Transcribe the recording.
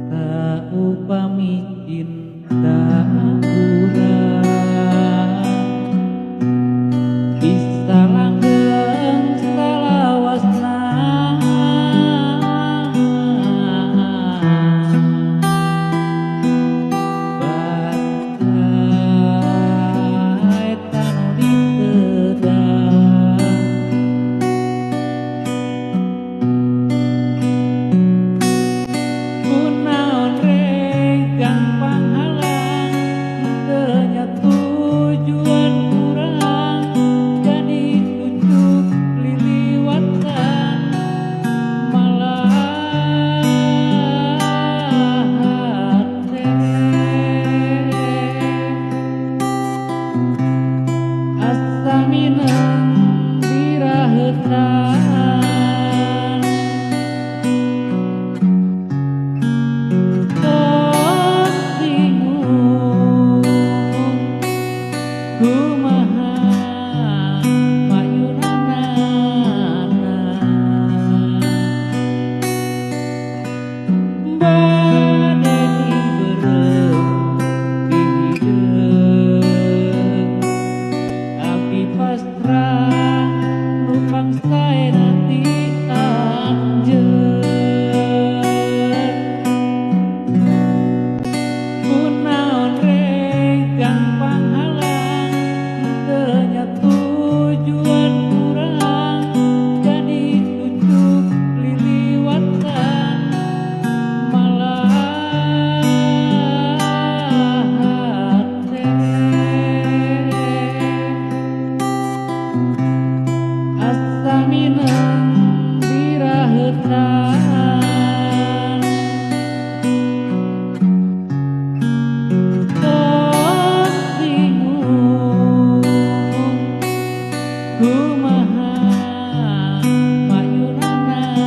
Saupami cinta urang bisa langgeng salawasna, bagai tanu ditedang kunaon regang panghalang teu nya tujuan urang jadi cucuk liliwatan malahan tereng asa minang diraheutan tos bingung kumaha mayunanana bade dibeureum dihideung abdi pasrah nu pangsaena ti anjeun kunaon regang panghalang teu nya tujuan urang jadi cucuk liliwatan malahan tereng asa minang diraheutan tos bingung kumaha mayunanana